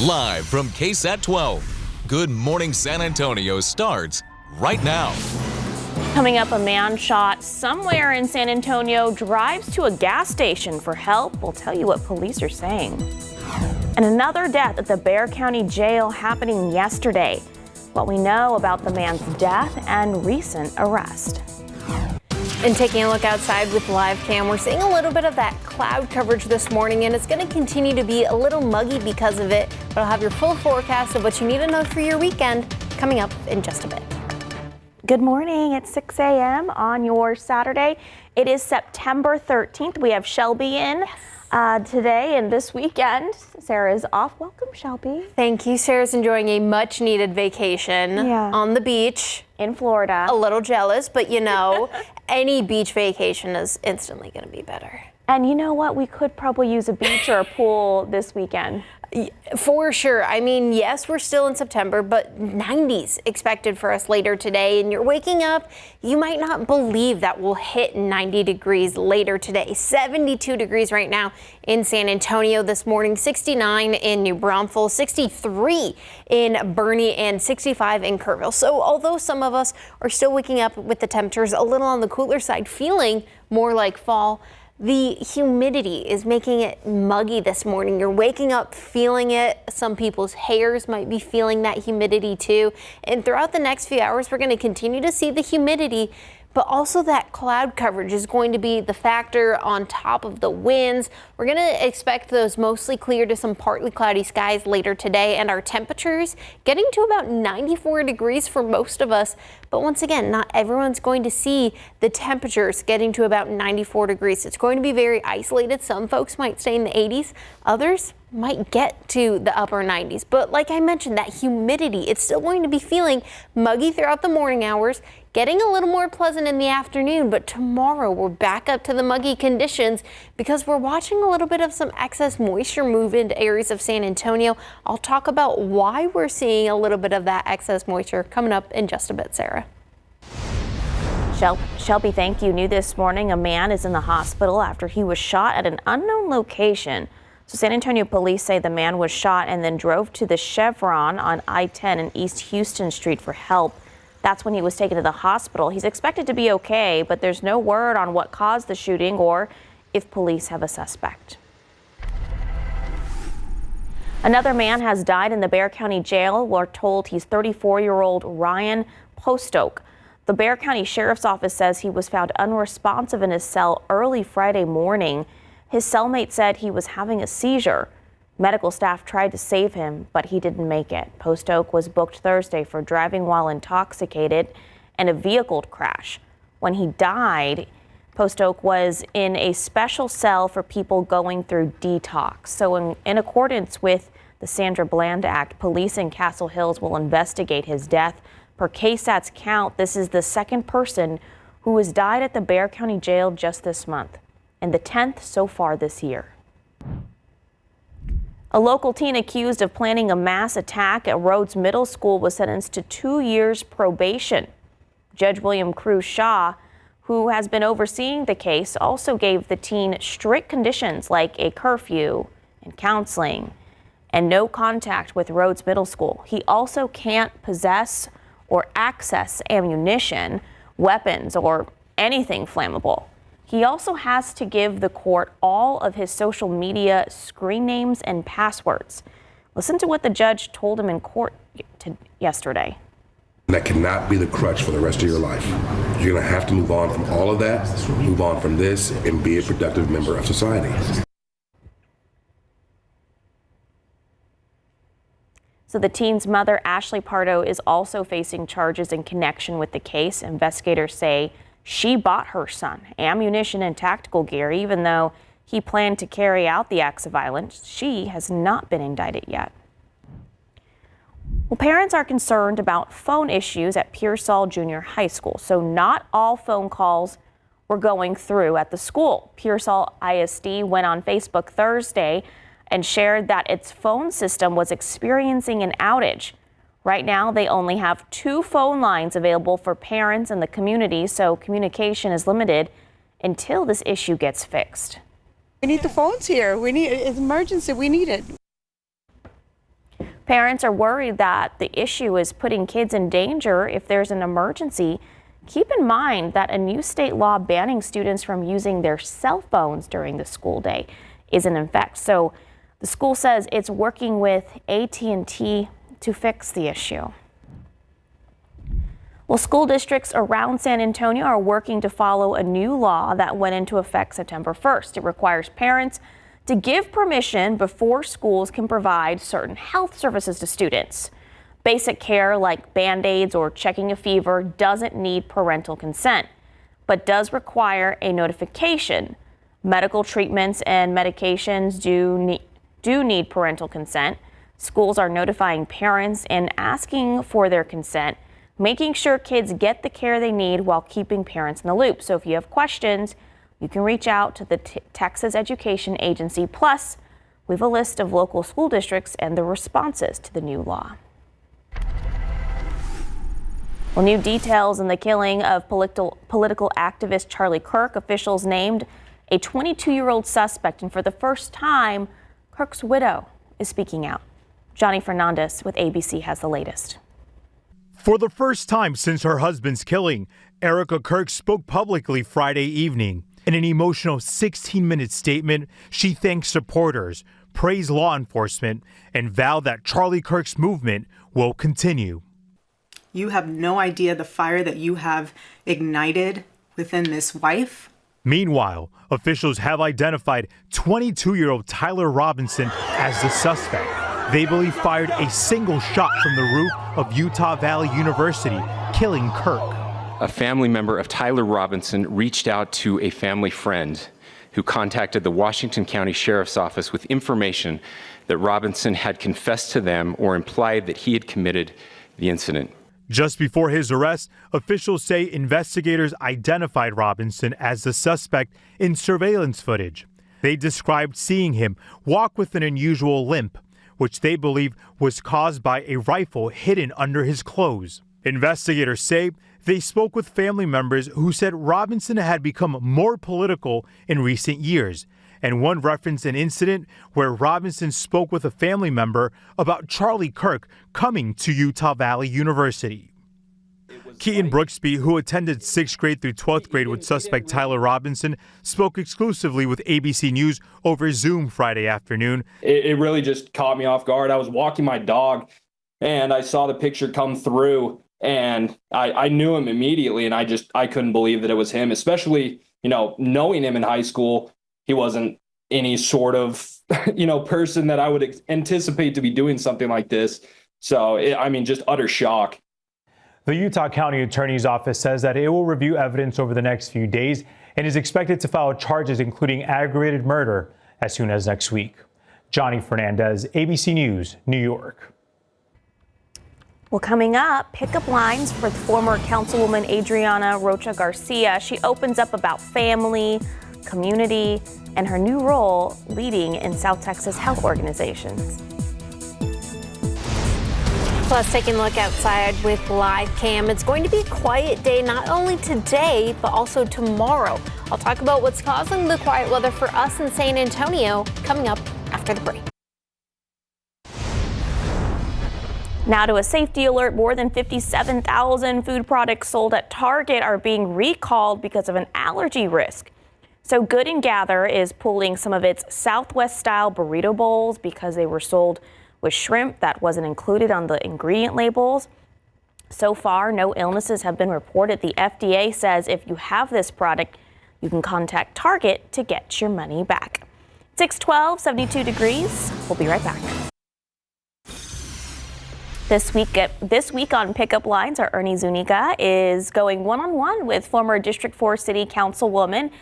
Live from KSAT 12, Good Morning San Antonio starts right now. Coming up, a man shot somewhere in San Antonio drives to a gas station for help. We'll tell you what police are saying. And another death at the Bexar County Jail happening yesterday. What we know about the man's death and recent arrest. And taking a look outside with live cam, we're seeing a little bit of that cloud coverage this morning, and it's going to continue to be a little muggy because of it. But I'll have your full forecast of what you need to know for your weekend coming up in just a bit. Good morning. It's 6 a.m. on your Saturday. It is September 13th. We have Shelby in today and this weekend. Sarah is off. Welcome, Shelby. Thank you. Sarah's enjoying a much needed vacation on the beach in Florida. A little jealous, but you know, any beach vacation is instantly going to be better. And you know what? We could probably use a beach or a pool this weekend. For sure. I mean, yes, we're still in September, but 90s expected for us later today. And you're waking up, you might not believe that we'll hit 90 degrees later today. 72 degrees right now in San Antonio this morning, 69 in New Braunfels, 63 in Bernie, and 65 in Kerrville. So although some of us are still waking up with the temperatures a little on the cooler side, feeling more like fall, the humidity is making it muggy this morning. You're waking up feeling it. Some people's hairs might be feeling that humidity too. And throughout the next few hours, we're going to continue to see the humidity, but also that cloud coverage is going to be the factor on top of the winds. We're going to expect those mostly clear to some partly cloudy skies later today, and our temperatures getting to about 94 degrees for most of us. But once again, not everyone's going to see the temperatures getting to about 94 degrees. It's going to be very isolated. Some folks might stay in the 80s. Others might get to the upper 90s. But like I mentioned, that humidity, it's still going to be feeling muggy throughout the morning hours, getting a little more pleasant in the afternoon. But tomorrow we're back up to the muggy conditions because we're watching a little bit of some excess moisture move into areas of San Antonio. I'll talk about why we're seeing a little bit of that excess moisture coming up in just a bit, Sarah. Shelby, thank you. New this morning, a man is in the hospital after he was shot at an unknown location. So San Antonio police say the man was shot and then drove to the Chevron on I-10 and East Houston Street for help. That's when he was taken to the hospital. He's expected to be okay, but there's no word on what caused the shooting or if police have a suspect. Another man has died in the Bexar County Jail. We're told he's 34-year-old Ryan Postoke. The Bexar County Sheriff's Office says he was found unresponsive in his cell early Friday morning. His cellmate said he was having a seizure. Medical staff tried to save him, but he didn't make it. Postoke was booked Thursday for driving while intoxicated and a vehicle crash. When he died, Postoke was in a special cell for people going through detox. So in accordance with the Sandra Bland Act, police in Castle Hills will investigate his death. Per KSAT's count, this is the second person who has died at the Bexar County Jail just this month, and the 10th so far this year. A local teen accused of planning a mass attack at Rhodes Middle School was sentenced to 2 years probation. Judge William Cruz Shaw, who has been overseeing the case, also gave the teen strict conditions like a curfew and counseling and no contact with Rhodes Middle School. He also can't possess or access ammunition, weapons, or anything flammable. He also has to give the court all of his social media screen names and passwords. Listen to what the judge told him in court yesterday. That cannot be the crutch for the rest of your life. You're going to have to move on from all of that, move on from this, and be a productive member of society. So the teen's mother, Ashley Pardo, is also facing charges in connection with the case. Investigators say she bought her son ammunition and tactical gear, even though he planned to carry out the acts of violence. She has not been indicted yet. Well, parents are concerned about phone issues at Pearsall Junior High School. So not all phone calls were going through at the school. Pearsall ISD went on Facebook Thursday and shared that its phone system was experiencing an outage. Right now, they only have 2 phone lines available for parents in the community, so communication is limited until this issue gets fixed. We need the phones here. It's emergency. We need it. Parents are worried that the issue is putting kids in danger if there's an emergency. Keep in mind that a new state law banning students from using their cell phones during the school day is in effect. So the school says it's working with AT&T to fix the issue. Well, school districts around San Antonio are working to follow a new law that went into effect September 1st. It requires parents to give permission before schools can provide certain health services to students. Basic care like Band-Aids or checking a fever doesn't need parental consent, but does require a notification. Medical treatments and medications do need parental consent. Schools are notifying parents and asking for their consent, making sure kids get the care they need while keeping parents in the loop. So if you have questions, you can reach out to the Texas Education Agency. Plus, we have a list of local school districts and the responses to the new law. Well, new details in the killing of political activist Charlie Kirk. Officials named a 22-year-old suspect, and for the first time, Kirk's widow is speaking out. Johnny Fernandez with ABC has the latest. For the first time since her husband's killing, Erica Kirk spoke publicly Friday evening. In an emotional 16-minute statement, she thanked supporters, praised law enforcement, and vowed that Charlie Kirk's movement will continue. You have no idea the fire that you have ignited within this wife. Meanwhile, officials have identified 22-year-old Tyler Robinson as the suspect. They believe fired a single shot from the roof of Utah Valley University, killing Kirk. A family member of Tyler Robinson reached out to a family friend who contacted the Washington County Sheriff's Office with information that Robinson had confessed to them or implied that he had committed the incident. Just before his arrest, officials say investigators identified Robinson as the suspect in surveillance footage. They described seeing him walk with an unusual limp, which they believe was caused by a rifle hidden under his clothes. Investigators say they spoke with family members who said Robinson had become more political in recent years, and one referenced an incident where Robinson spoke with a family member about Charlie Kirk coming to Utah Valley University. Keaton Brooksby, who attended 6th grade through 12th grade with suspect Tyler Robinson, spoke exclusively with ABC News over Zoom Friday afternoon. It really just caught me off guard. I was walking my dog and I saw the picture come through and I knew him immediately, and I couldn't believe that it was him, especially, knowing him in high school. He wasn't any sort of, person that I would anticipate to be doing something like this. So, just utter shock. The Utah County Attorney's Office says that it will review evidence over the next few days and is expected to file charges including aggravated murder as soon as next week. Johnny Fernandez, ABC News, New York. Well, coming up, pickup lines for former Councilwoman Adriana Rocha Garcia. She opens up about family, community, and her new role leading in South Texas health organizations. Plus, taking a look outside with live cam. It's going to be a quiet day, not only today, but also tomorrow. I'll talk about what's causing the quiet weather for us in San Antonio coming up after the break. Now to a safety alert. More than 57,000 food products sold at Target are being recalled because of an allergy risk. So Good and Gather is pulling some of its Southwest-style burrito bowls because they were sold with shrimp that wasn't included on the ingredient labels. So far, no illnesses have been reported. The FDA says if you have this product, you can contact Target to get your money back. 6:12, 72 degrees. We'll be right back. This week on Pickup Lines, our Ernie Zuniga is going one-on-one with former District 4 City Councilwoman,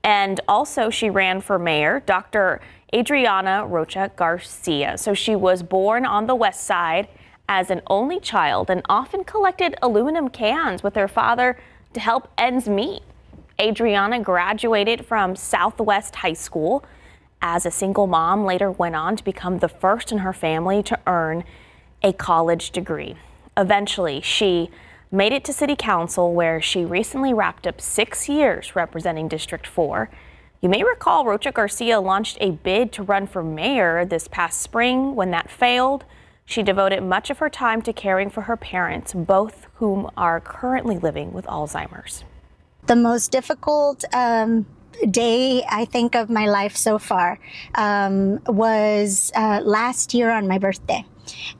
and also she ran for mayor, Dr. Adriana Rocha Garcia. So she was born on the West Side as an only child and often collected aluminum cans with her father to help ends meet. Adriana graduated from Southwest High School. As a single mom, later went on to become the first in her family to earn a college degree. Eventually, she made it to City Council, where she recently wrapped up 6 years representing District 4. You may recall Rocha Garcia launched a bid to run for mayor this past spring. When that failed, She devoted much of her time to caring for her parents, both whom are currently living with Alzheimer's. The most difficult day, I think, of my life so far was last year on my birthday.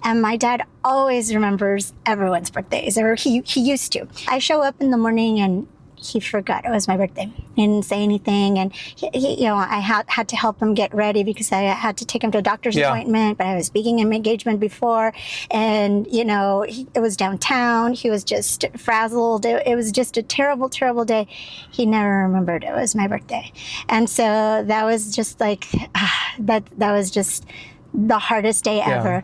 And my dad always remembers everyone's birthdays, or he used to. I show up in the morning and he forgot it was my birthday. He didn't say anything, and I had to help him get ready because I had to take him to a doctor's appointment. But I was speaking engagement before, and it was downtown. He was just frazzled. It was just a terrible, terrible day. He never remembered it was my birthday, and so that was just like that was just the hardest day ever.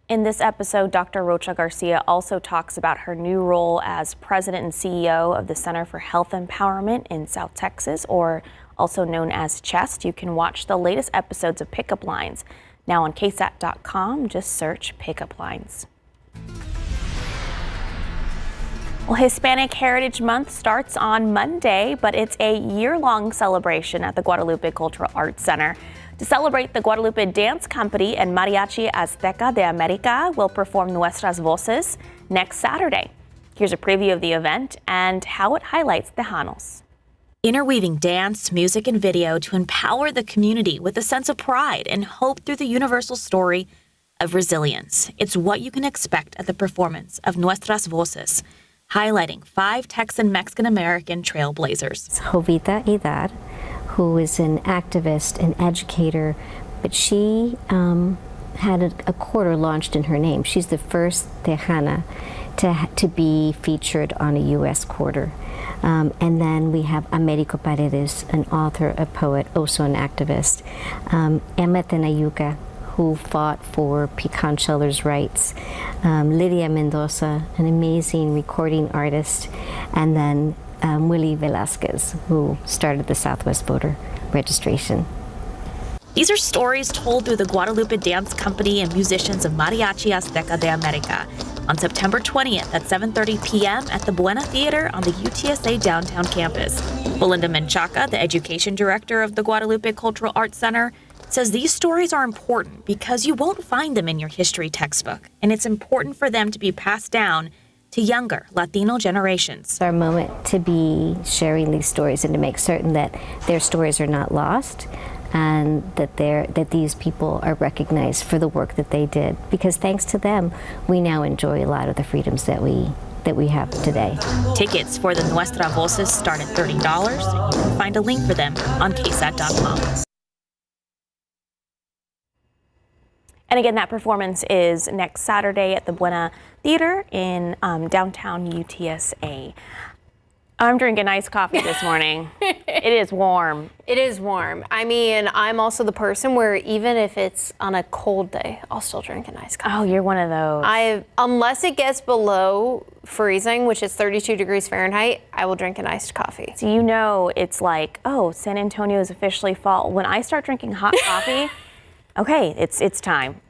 In this episode, Dr. Rocha Garcia also talks about her new role as president and CEO of the Center for Health Empowerment in South Texas, or also known as CHEST. You can watch the latest episodes of Pickup Lines now on KSAT.com. Just search Pickup Lines. Well, Hispanic Heritage Month starts on Monday, but it's a year-long celebration at the Guadalupe Cultural Arts Center. To celebrate, the Guadalupe Dance Company and Mariachi Azteca de America will perform Nuestras Voces next Saturday. Here's a preview of the event and how it highlights Tejanos. Interweaving dance, music, and video to empower the community with a sense of pride and hope through the universal story of resilience. It's what you can expect at the performance of Nuestras Voces, highlighting 5 Texan Mexican-American trailblazers. Jovita Idar, who is an activist, an educator, but she had a quarter launched in her name. She's the first Tejana to be featured on a U.S. quarter. And then we have Americo Paredes, an author, a poet, also an activist. Emma Tenayuca, who fought for pecan shellers' rights. Lydia Mendoza, an amazing recording artist. And then Willie Velasquez, who started the Southwest voter registration. These are stories told through the Guadalupe Dance Company and musicians of Mariachi Azteca de America on September 20th at 7:30 p.m. at the Buena Theater on the UTSA downtown campus. Belinda Menchaca, the education director of the Guadalupe Cultural Arts Center, says these stories are important because you won't find them in your history textbook, and it's important for them to be passed down to younger Latino generations. It's our moment to be sharing these stories and to make certain that their stories are not lost and that these people are recognized for the work that they did. Because thanks to them, we now enjoy a lot of the freedoms that we have today. Tickets for the Nuestra Voces start at $30. You can find a link for them on KSAT.com. And again, that performance is next Saturday at the Buena Theater in downtown UTSA. I'm drinking iced coffee this morning. It is warm. It is warm. I mean, I'm also the person where even if it's on a cold day, I'll still drink an iced coffee. Oh, you're one of those. Unless it gets below freezing, which is 32 degrees Fahrenheit, I will drink an iced coffee. So it's like, oh, San Antonio is officially fall. When I start drinking hot coffee, okay, it's time.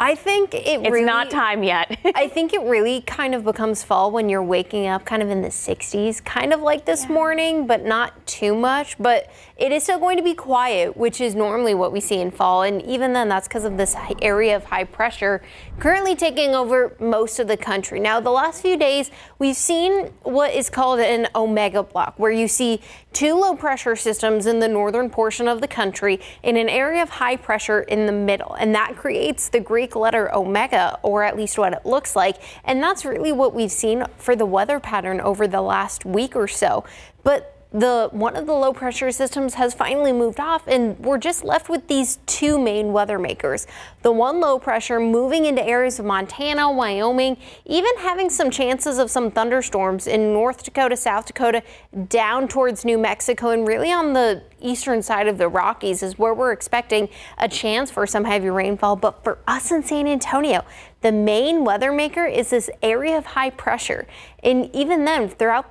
I think it's not time yet. I think it really kind of becomes fall when you're waking up kind of in the 60s, kind of like this morning, but not too much. But it is still going to be quiet, which is normally what we see in fall. And even then, that's because of this area of high pressure currently taking over most of the country. Now, the last few days, we've seen what is called an omega block, where you see 2 low pressure systems in the northern portion of the country in an area of high pressure in the middle. And that creates the Greek letter omega, or at least what it looks like. And that's really what we've seen for the weather pattern over the last week or so. But one of the low pressure systems has finally moved off, and we're just left with these 2 main weather makers. The one low pressure moving into areas of Montana, Wyoming, even having some chances of some thunderstorms in North Dakota, South Dakota, down towards New Mexico, and really on the eastern side of the Rockies is where we're expecting a chance for some heavy rainfall. But for us in San Antonio, the main weather maker is this area of high pressure. And even then, throughout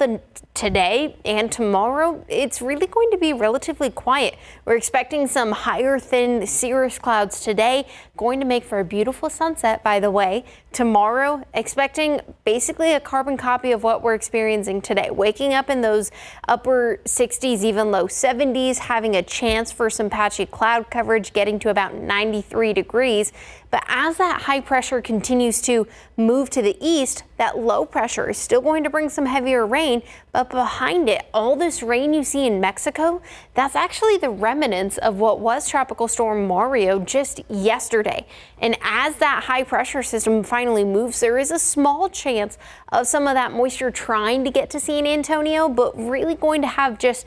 today and tomorrow, it's really going to be relatively quiet. We're expecting some higher thin cirrus clouds today, going to make for a beautiful sunset, by the way. Tomorrow, expecting basically a carbon copy of what we're experiencing today. Waking up in those upper 60s, even low 70s, having a chance for some patchy cloud coverage, getting to about 93 degrees. But as that high pressure continues to move to the east, that low pressure is still going to bring some heavier rain. But behind it, all this rain you see in Mexico, that's actually the remnants of what was Tropical Storm Mario just yesterday. And as that high pressure system finally moves, there is a small chance of some of that moisture trying to get to San Antonio, but really going to have just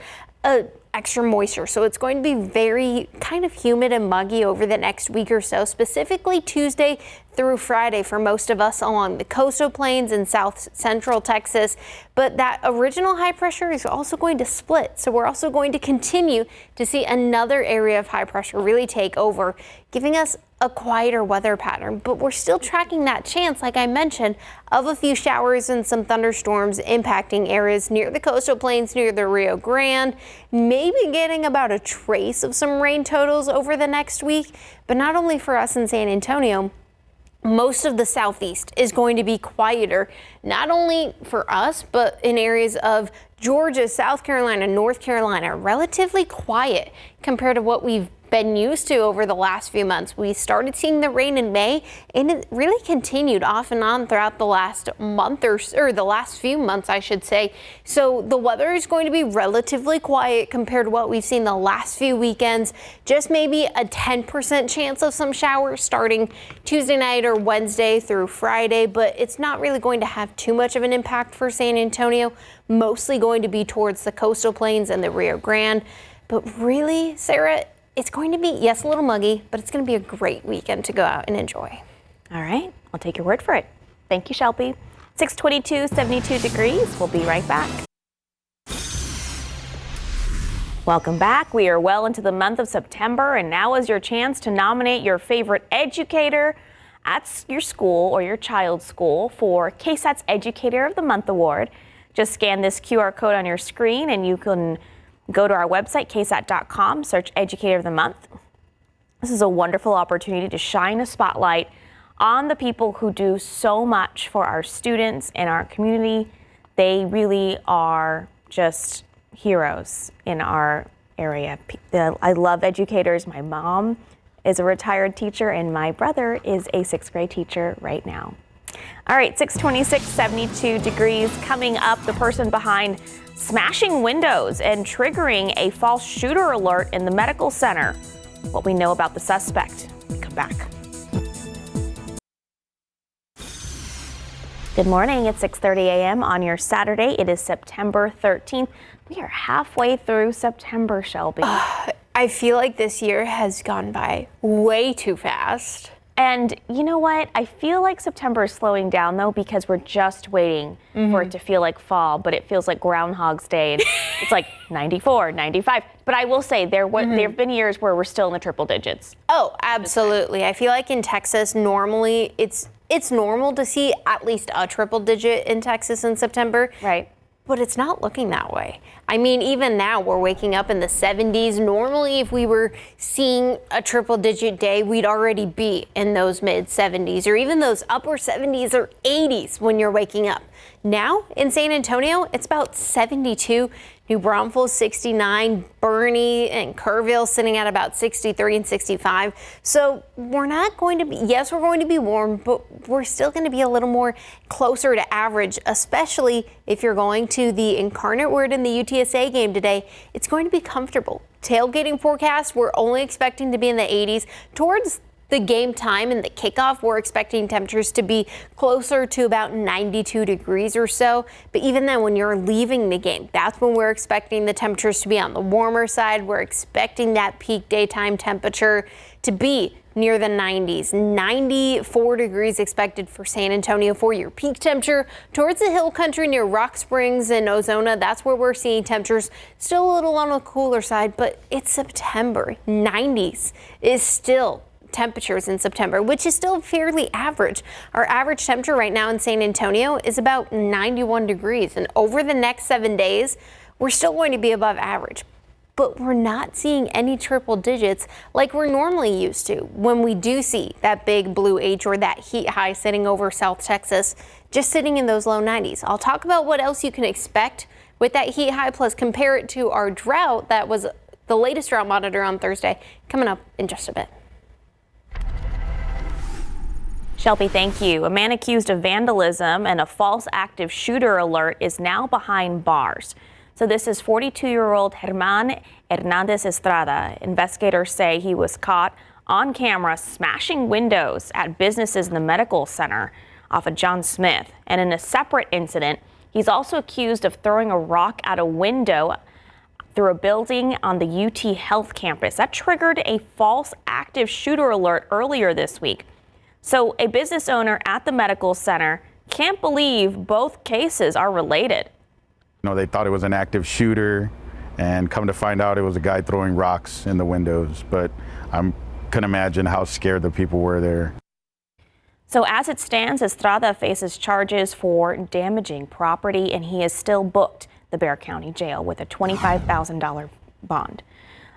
extra moisture. So it's going to be very kind of humid and muggy over the next week or so, specifically Tuesday through Friday for most of us along the coastal plains in south central Texas. But that original high pressure is also going to split. So we're also going to continue to see another area of high pressure really take over, giving us a quieter weather pattern. But we're still tracking that chance, like I mentioned, of a few showers and some thunderstorms impacting areas near the coastal plains, near the Rio Grande, maybe getting about a trace of some rain totals over the next week. But not only for us in San Antonio, most of the southeast is going to be quieter, not only for us, but in areas of Georgia, South Carolina, North Carolina, relatively quiet compared to what we've been used to over the last few months. We started seeing the rain in May, and it really continued off and on throughout the last month or the last few months, I should say. So the weather is going to be relatively quiet compared to what we've seen the last few weekends. Just maybe a 10% chance of some showers starting Tuesday night or Wednesday through Friday, but it's not really going to have too much of an impact for San Antonio, mostly going to be towards the coastal plains and the Rio Grande. But really, Sarah, it's going to be, yes, a little muggy, but it's going to be a great weekend to go out and enjoy. All right, I'll take your word for it. Thank you, Shelby. 622, 72 degrees. We'll be right back. Welcome back. We are well into the month of September, and now is your chance to nominate your favorite educator at your school or your child's school for KSAT's Educator of the Month Award. Just scan this QR code on your screen, and you can go to our website, ksat.com, search Educator of the Month. This is a wonderful opportunity to shine a spotlight on the people who do so much for our students and our community. They really are just heroes in our area. I love educators. My mom is a retired teacher, and my brother is a 6th grade teacher right now. All right, 626, 72 degrees. Coming up, the person behind smashing windows and triggering a false shooter alert in the medical center. What we know about the suspect. Come back. Good morning. It's 6:30 a.m. on your Saturday. It is September 13th. We are halfway through September, Shelby. I feel like this year has gone by way too fast. And you know what? I feel like September is slowing down, though, because we're just waiting for it to feel like fall, but it feels like Groundhog's Day. It's like 94, 95. But I will say there have been years where we're still in the triple digits. Oh, absolutely. I feel like in Texas, normally it's normal to see at least a triple digit in Texas in September. Right. But it's not looking that way. I mean, even now we're waking up in the 70s. Normally, if we were seeing a triple digit day, we'd already be in those mid 70s or even those upper 70s or 80s when you're waking up. Now in San Antonio, it's about 72. New Braunfels 69, Bernie and Kerrville sitting at about 63 and 65. So we're not going to be, yes, we're going to be warm, but we're still going to be a little more closer to average, especially if you're going to the Incarnate Word in the UTSA game today. It's going to be comfortable. Tailgating forecast, we're only expecting to be in the 80s. Towards the game time and the kickoff, we're expecting temperatures to be closer to about 92 degrees or so. But even then, when you're leaving the game, that's when we're expecting the temperatures to be on the warmer side. We're expecting that peak daytime temperature to be near the 90s. 94 degrees expected for San Antonio for your peak temperature. Towards the hill country near Rock Springs and Ozona, that's where we're seeing temperatures still a little on the cooler side, but it's September. 90s is still temperatures in September, which is still fairly average. Our average temperature right now in San Antonio is about 91 degrees, and over the next 7 days, we're still going to be above average. But we're not seeing any triple digits like we're normally used to when we do see that big blue H or that heat high sitting over South Texas, just sitting in those low 90s. I'll talk about what else you can expect with that heat high, plus compare it to our drought that was The latest drought monitor on Thursday coming up in just a bit. Shelby, thank you. A man accused of vandalism and a false active shooter alert is now behind bars. So this is 42-year-old Germán Hernandez Estrada. Investigators say he was caught on camera smashing windows at businesses in the medical center off of John Smith. And in a separate incident, he's also accused of throwing a rock at a window through a building on the UT Health campus. That triggered a false active shooter alert earlier this week. So a business owner at the medical center can't believe both cases are related. You know, they thought it was an active shooter, and come to find out it was a guy throwing rocks in the windows. But I can imagine how scared the people were there. So as it stands, Estrada faces charges for damaging property, and he is still booked the Bexar County Jail with a $25,000 bond.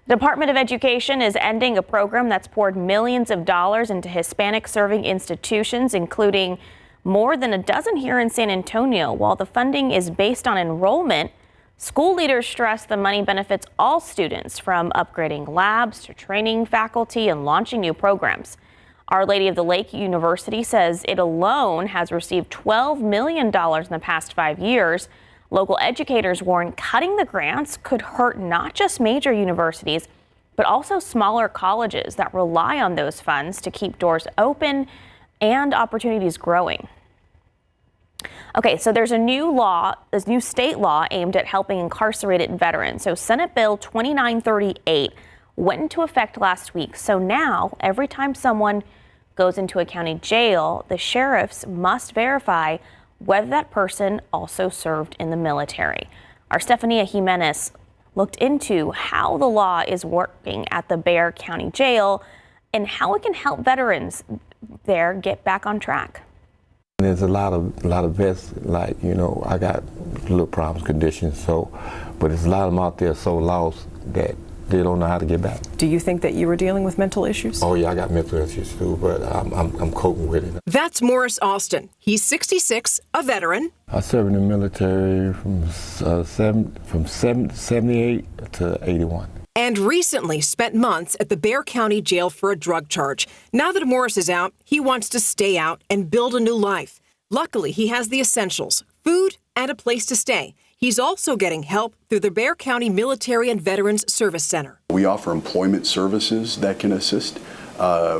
The Department of Education is ending a program that's poured millions of dollars into Hispanic serving institutions, including more than a dozen here in San Antonio. While the funding is based on enrollment, school leaders stress the money benefits all students, from upgrading labs to training faculty and launching new programs. Our Lady of the Lake University says it alone has received $12 million in the past 5 years. Local educators warn cutting the grants could hurt not just major universities, but also smaller colleges that rely on those funds to keep doors open and opportunities growing. Okay, so there's a new state law aimed at helping incarcerated veterans. So Senate Bill 2938 went into effect last week. So now every time someone goes into a county jail, the sheriffs must verify whether that person also served in the military. Our Stephania Jimenez looked into how the law is working at the Bexar County Jail and how it can help veterans there get back on track. There's a lot of vets, like, you know, I got little problems, conditions, but there's a lot of them out there so lost that they don't know how to get back. Do you think that you were dealing with mental issues? Oh yeah, I got mental issues too, but I'm coping with it. That's Morris Austin. He's 66, a veteran. I served in the military from 78 to 81. And recently spent months at the Bexar County Jail for a drug charge. Now that Morris is out, he wants to stay out and build a new life. Luckily, he has the essentials: food and a place to stay. He's also getting help through the Bexar County Military and Veterans Service Center. We offer employment services that can assist.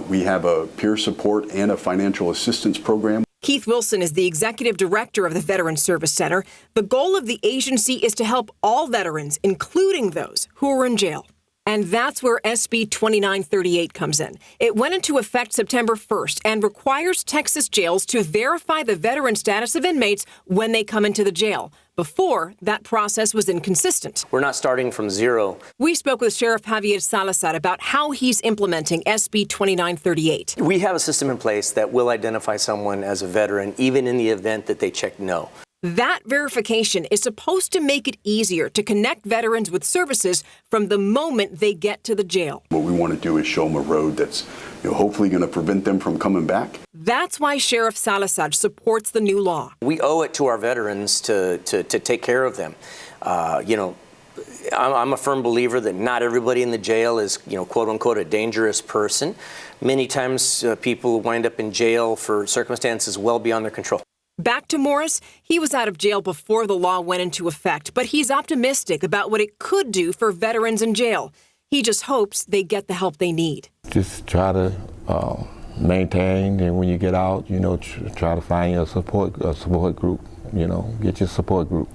We have a peer support and a financial assistance program. Keith Wilson is the executive director of the Veterans Service Center. The goal of the agency is to help all veterans, including those who are in jail. And that's where SB 2938 comes in. It went into effect September 1st and requires Texas jails to verify the veteran status of inmates when they come into the jail. Before, that process was inconsistent. We're not starting from zero. We spoke with Sheriff Javier Salazar about how he's implementing SB 2938. We have a system in place that will identify someone as a veteran, even in the event that they check no. That verification is supposed to make it easier to connect veterans with services from the moment they get to the jail. What we want to do is show them a road that's hopefully going to prevent them from coming back. That's why Sheriff Salazar supports the new law. We owe it to our veterans to take care of them. I'm a firm believer that not everybody in the jail is, quote unquote, a dangerous person. Many times people wind up in jail for circumstances well beyond their control. Back to Morris, he was out of jail before the law went into effect, but he's optimistic about what it could do for veterans in jail. He just hopes they get the help they need. Just try to maintain, and when you get out, try to find a support group, get your support group.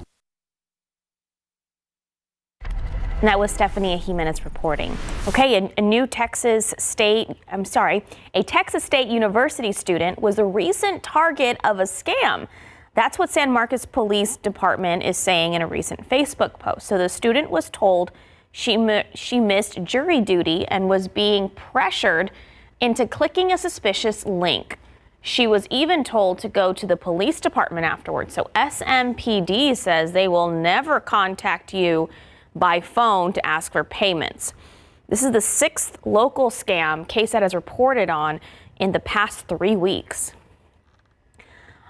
And that was Stephania Jimenez reporting. Okay, a Texas State University student was a recent target of a scam. That's what San Marcos Police Department is saying in a recent Facebook post. So the student was told she missed jury duty and was being pressured into clicking a suspicious link. She was even told to go to the police department afterwards. So SMPD says they will never contact you by phone to ask for payments. This is the 6th local scam KSAT has reported on in the past 3 weeks.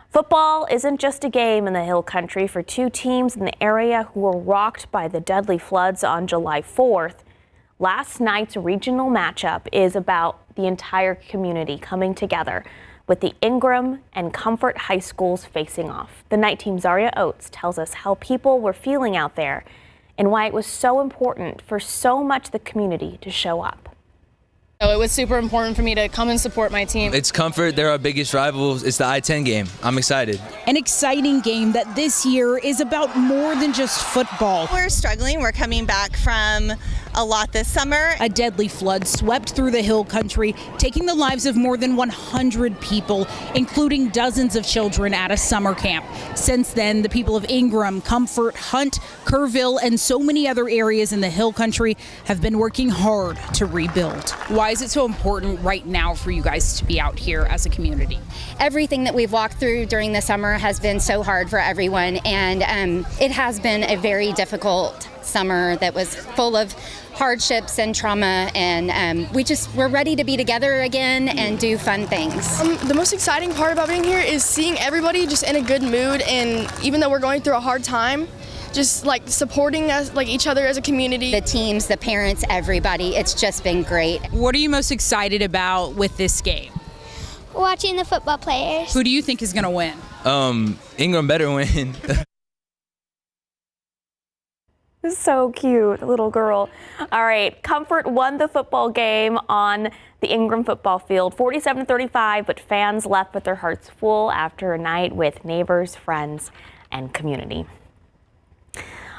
Football isn't just a game in the Hill Country for two teams in the area who were rocked by the deadly floods on July 4th. Last night's regional matchup is about the entire community coming together, with the Ingram and Comfort High Schools facing off. The night team's Zaria Oates tells us how people were feeling out there and why it was so important for so much of the community to show up. It was super important for me to come and support my team. It's Comfort, they're our biggest rivals. It's the I-10 game. I'm excited. An exciting game that this year is about more than just football. We're struggling. We're coming back from a lot this summer. A deadly flood swept through the hill country, taking the lives of more than 100 people, including dozens of children at a summer camp. Since then, the people of Ingram, Comfort, Hunt, Kerrville, and so many other areas in the hill country have been working hard to rebuild. Why is it so important right now for you guys to be out here as a community? Everything that we've walked through during the summer has been so hard for everyone, and it has been a very difficult summer that was full of hardships and trauma, and we're ready to be together again and do fun things. The most exciting part about being here is seeing everybody just in a good mood, and even though we're going through a hard time, just like supporting us, like each other as a community. The teams, the parents, everybody, it's just been great. What are you most excited about with this game? Watching the football players. Who do you think is going to win? Ingram better win. So cute, little girl. All right, Comfort won the football game on the Ingram football field, 47-35, but fans left with their hearts full after a night with neighbors, friends, and community.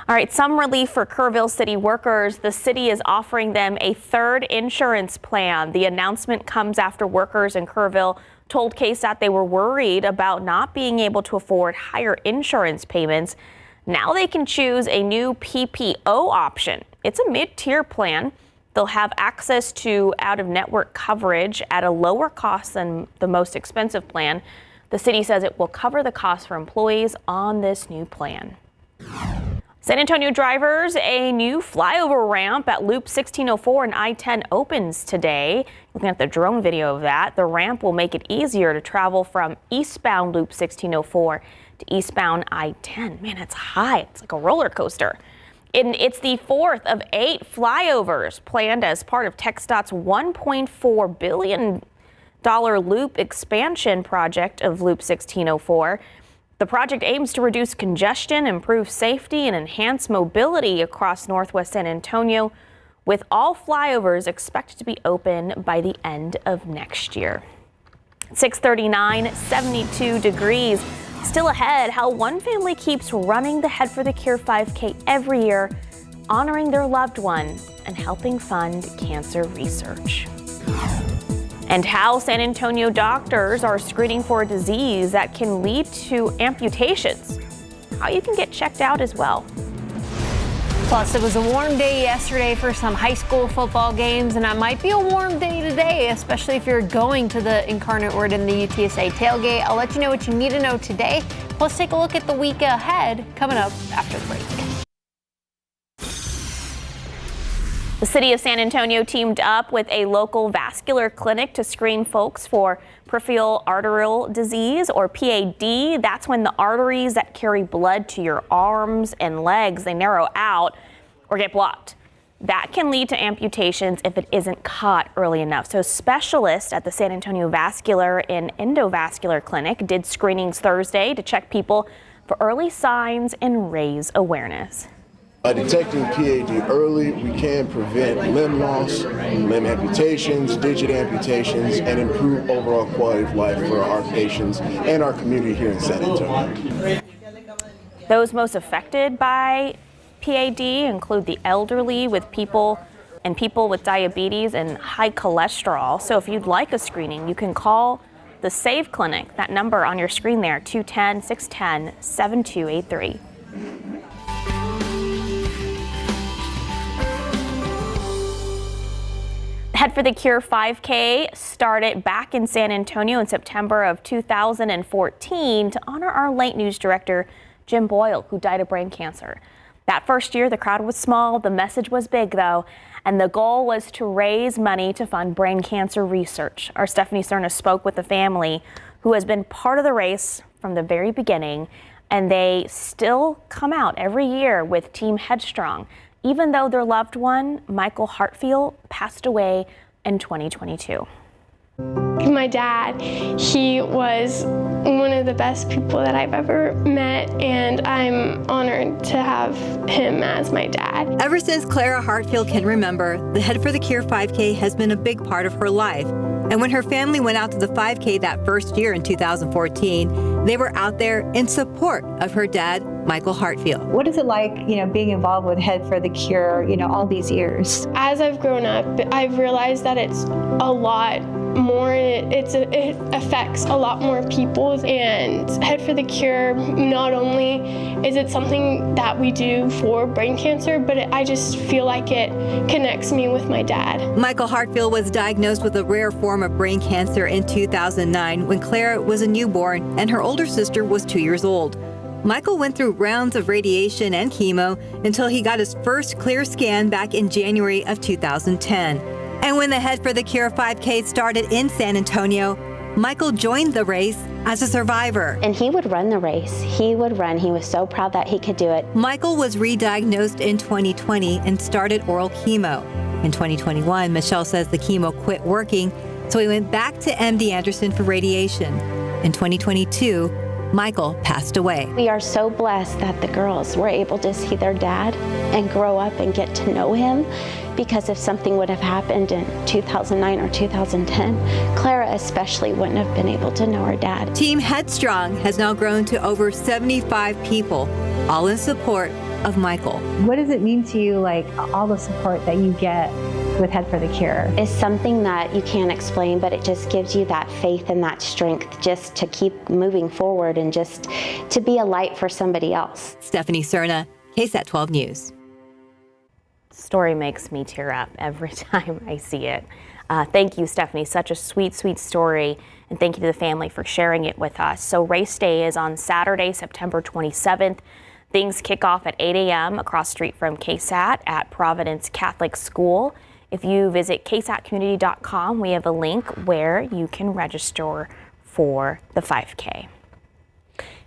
All right, some relief for Kerrville city workers. The city is offering them a third insurance plan. The announcement comes after workers in Kerrville told KSAT they were worried about not being able to afford higher insurance payments. Now they can choose a new PPO option. It's a mid-tier plan. They'll have access to out-of-network coverage at a lower cost than the most expensive plan. The city says it will cover the cost for employees on this new plan. San Antonio drivers, a new flyover ramp at Loop 1604 and I-10 opens today. Looking at the drone video of that, the ramp will make it easier to travel from eastbound Loop 1604 to eastbound I-10. Man, it's high. It's like a roller coaster. And it's the fourth of 8 flyovers planned as part of TxDOT's $1.4 billion loop expansion project of Loop 1604. The project aims to reduce congestion, improve safety, and enhance mobility across Northwest San Antonio, with all flyovers expected to be open by the end of next year. 6:39, 72 degrees. Still ahead, how one family keeps running the Head for the Cure 5K every year, honoring their loved one and helping fund cancer research. And how San Antonio doctors are screening for a disease that can lead to amputations. How you can get checked out as well. Plus, it was a warm day yesterday for some high school football games, and it might be a warm day today, especially if you're going to the Incarnate Word in the UTSA tailgate. I'll let you know what you need to know today. Plus, take a look at the week ahead coming up after the break. The city of San Antonio teamed up with a local vascular clinic to screen folks for peripheral arterial disease, or PAD. That's when the arteries that carry blood to your arms and legs, they narrow out or get blocked. That can lead to amputations if it isn't caught early enough. So specialists at the San Antonio Vascular and Endovascular Clinic did screenings Thursday to check people for early signs and raise awareness. By detecting PAD early, we can prevent limb loss, limb amputations, digit amputations, and improve overall quality of life for our patients and our community here in San Antonio. Those most affected by PAD include the elderly, with people with diabetes and high cholesterol. So if you'd like a screening, you can call the SAVE Clinic, that number on your screen there, 210-610-7283. Head for the Cure 5K started back in San Antonio in September of 2014 to honor our late news director, Jim Boyle, who died of brain cancer. That first year, the crowd was small, the message was big though, and the goal was to raise money to fund brain cancer research. Our Stephanie Cerna spoke with the family, who has been part of the race from the very beginning, and they still come out every year with Team Headstrong, even though their loved one, Michael Hartfield, passed away in 2022. My dad, he was one of the best people that I've ever met, and I'm honored to have him as my dad. Ever since Clara Hartfield can remember, the Head for the Cure 5K has been a big part of her life. And when her family went out to the 5K that first year in 2014, they were out there in support of her dad, Michael Hartfield. What is it like, being involved with Head for the Cure, all these years? As I've grown up, I've realized that it's a lot more, and it affects a lot more people. And Head for the Cure, not only is it something that we do for brain cancer, but I just feel like it connects me with my dad. Michael Hartfield was diagnosed with a rare form of brain cancer in 2009 when Clara was a newborn and her older sister was 2 years old. Michael went through rounds of radiation and chemo until he got his first clear scan back in January of 2010. And when the Head for the Cure 5K started in San Antonio, Michael joined the race as a survivor. And he would run the race. He would run. He was so proud that he could do it. Michael was re-diagnosed in 2020 and started oral chemo. In 2021, Michelle says the chemo quit working, so he went back to MD Anderson for radiation. In 2022, Michael passed away. We are so blessed that the girls were able to see their dad and grow up and get to know him, because if something would have happened in 2009 or 2010, Clara especially wouldn't have been able to know her dad. Team Headstrong has now grown to over 75 people, all in support of Michael. What does it mean to you, all the support that you get with Head for the Cure? It's something that you can't explain, but it just gives you that faith and that strength just to keep moving forward and just to be a light for somebody else. Stephanie Cerna, KSAT 12 News. Story makes me tear up every time I see it. Thank you, Stephanie. Such a sweet, sweet story. And thank you to the family for sharing it with us. So race day is on Saturday, September 27th. Things kick off at 8 a.m. across the street from KSAT at Providence Catholic School. If you visit ksatcommunity.com, we have a link where you can register for the 5K.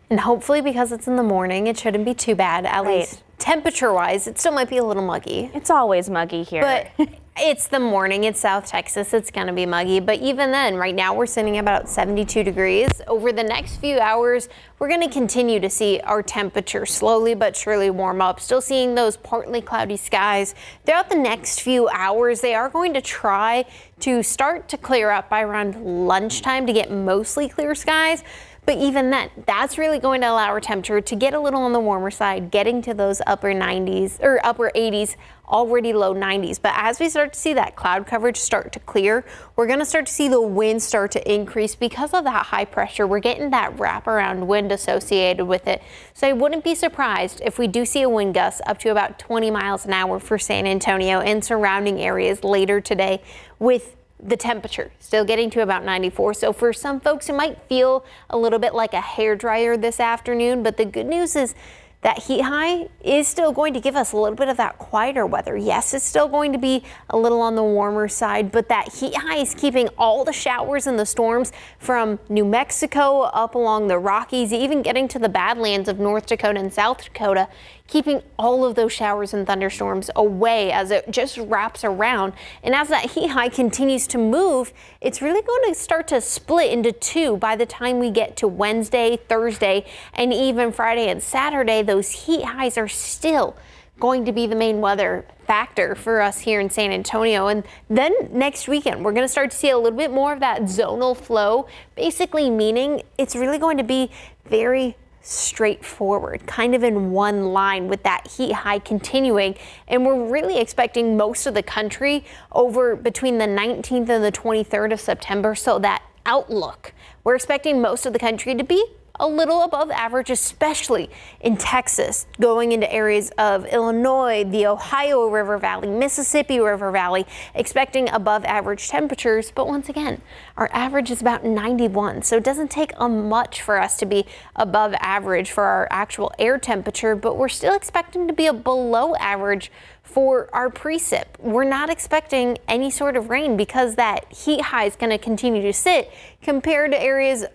And hopefully, because it's in the morning, it shouldn't be too bad, at least temperature-wise. It still might be a little muggy. It's always muggy here. But it's the morning. It's South Texas. It's going to be muggy. But even then, right now, we're sitting at about 72 degrees. Over the next few hours, we're going to continue to see our temperature slowly but surely warm up. Still seeing those partly cloudy skies. Throughout the next few hours, they are going to try to start to clear up by around lunchtime to get mostly clear skies. But even then, that's really going to allow our temperature to get a little on the warmer side, getting to those upper 90s or upper 80s, already low 90s. But as we start to see that cloud coverage start to clear, we're going to start to see the wind start to increase because of that high pressure. We're getting that wraparound wind associated with it. So I wouldn't be surprised if we do see a wind gust up to about 20 miles an hour for San Antonio and surrounding areas later today, with the temperature still getting to about 94. So for some folks, it might feel a little bit like a hairdryer this afternoon, but the good news is that heat high is still going to give us a little bit of that quieter weather. Yes, it's still going to be a little on the warmer side, but that heat high is keeping all the showers and the storms from New Mexico up along the Rockies, even getting to the Badlands of North Dakota and South Dakota, keeping all of those showers and thunderstorms away as it just wraps around. And as that heat high continues to move, it's really going to start to split into two by the time we get to Wednesday, Thursday, and even Friday and Saturday. Those heat highs are still going to be the main weather factor for us here in San Antonio. And then next weekend, we're going to start to see a little bit more of that zonal flow, basically meaning it's really going to be very straightforward, kind of in one line with that heat high continuing. And we're really expecting most of the country over between the 19th and the 23rd of September. So that outlook, we're expecting most of the country to be a little above average, especially in Texas, going into areas of Illinois, the Ohio River Valley, Mississippi River Valley, expecting above average temperatures. But once again, our average is about 91. So it doesn't take much for us to be above average for our actual air temperature, but we're still expecting to be a below average for our precip. We're not expecting any sort of rain because that heat high is going to continue to sit compared to areas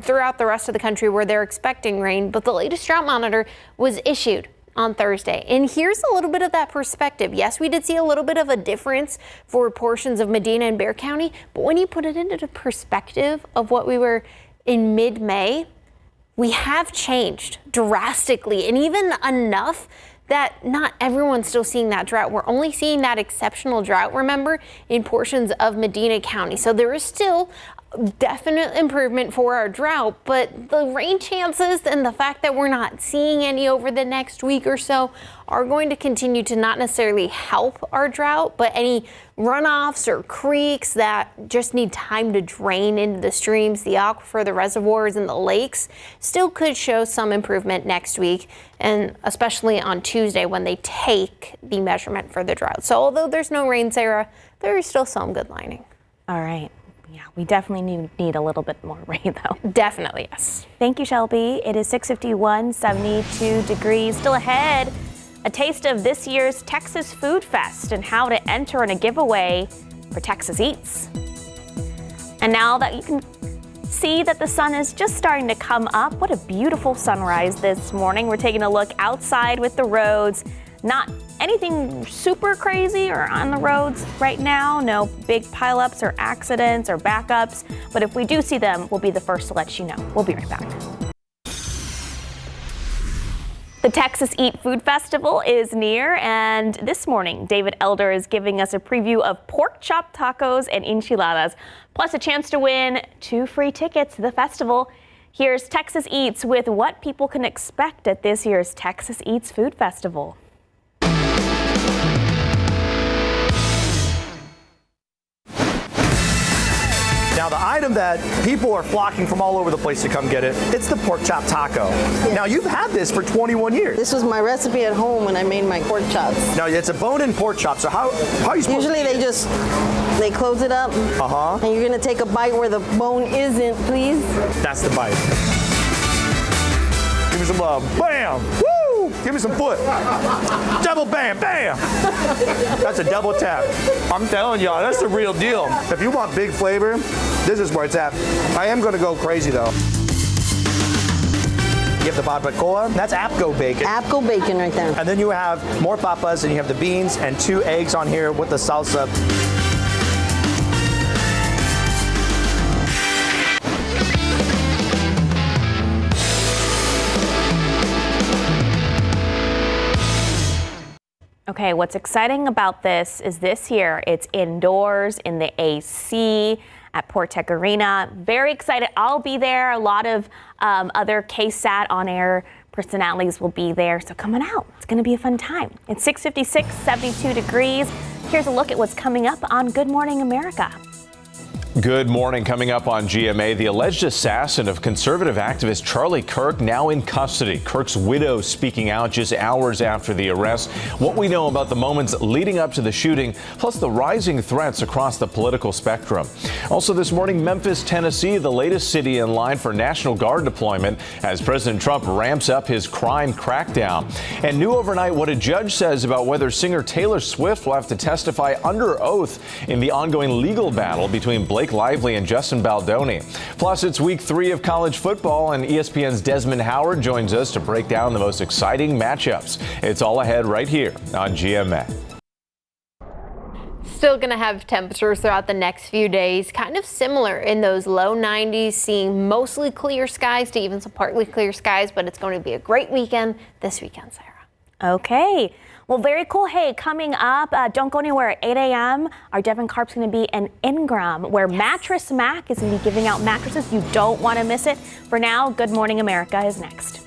throughout the rest of the country where they're expecting rain. But the latest drought monitor was issued on Thursday. And here's a little bit of that perspective. Yes, we did see a little bit of a difference for portions of Medina and Bexar County, but when you put it into the perspective of what we were in mid-May, we have changed drastically, and even enough that not everyone's still seeing that drought. We're only seeing that exceptional drought, remember, in portions of Medina County. So there is still definite improvement for our drought, but the rain chances and the fact that we're not seeing any over the next week or so are going to continue to not necessarily help our drought, but any runoffs or creeks that just need time to drain into the streams, the aquifer, the reservoirs, and the lakes still could show some improvement next week, and especially on Tuesday when they take the measurement for the drought. So although there's no rain, Sarah, there is still some good lining. All right. Yeah, we definitely need a little bit more rain, though. Definitely, yes. Thank you, Shelby. It is 6:51, 72 degrees. Still ahead, a taste of this year's Texas Food Fest and how to enter in a giveaway for Texas Eats. And now that you can see that the sun is just starting to come up, what a beautiful sunrise this morning. We're taking a look outside with the roads. Not anything super crazy or on the roads right now. No big pileups or accidents or backups. But if we do see them, we'll be the first to let you know. We'll be right back. The Texas Eat Food Festival is near, and this morning, David Elder is giving us a preview of pork chop tacos and enchiladas, plus a chance to win 2 free tickets to the festival. Here's Texas Eats with what people can expect at this year's Texas Eats Food Festival. Now, the item that people are flocking from all over the place to come get it, it's the pork chop taco. Yeah. Now, you've had this for 21 years. This was my recipe at home when I made my pork chops. Now, it's a bone-in pork chop, so how are you supposed Usually they close it up, and you're gonna take a bite where the bone isn't, please. That's the bite. Give me some love. Bam! Woo! Give me some foot. Double bam, bam! That's a double tap. I'm telling y'all, that's the real deal. If you want big flavor, this is where it's at. I am gonna go crazy though. You have the barbacoa, that's Apco bacon. Apco bacon right there. And then you have more papas, and you have the beans and 2 eggs on here with the salsa. Okay, what's exciting about this is this here. It's indoors in the AC at Portec Arena. Very excited. I'll be there. A lot of other KSAT on-air personalities will be there. So come on out. It's going to be a fun time. It's 6:56, 72 degrees. Here's a look at what's coming up on Good Morning America. Good morning. Coming up on GMA, the alleged assassin of conservative activist Charlie Kirk now in custody. Kirk's widow speaking out just hours after the arrest. What we know about the moments leading up to the shooting, plus the rising threats across the political spectrum. Also this morning, Memphis, Tennessee, the latest city in line for National Guard deployment as President Trump ramps up his crime crackdown. And new overnight, what a judge says about whether singer Taylor Swift will have to testify under oath in the ongoing legal battle between Blake Lively and Justin Baldoni. Plus, it's week 3 of college football, and ESPN's Desmond Howard joins us to break down the most exciting matchups. It's all ahead right here on GMA. Still going to have temperatures throughout the next few days, kind of similar in those low 90s, seeing mostly clear skies to even some partly clear skies, but it's going to be a great weekend this weekend, Sarah. Okay. Well, very cool. Hey, coming up, don't go anywhere at 8 a.m. Our Devon Carp's going to be in Ingram, where Mattress Mac is going to be giving out mattresses. You don't want to miss it. For now, Good Morning America is next.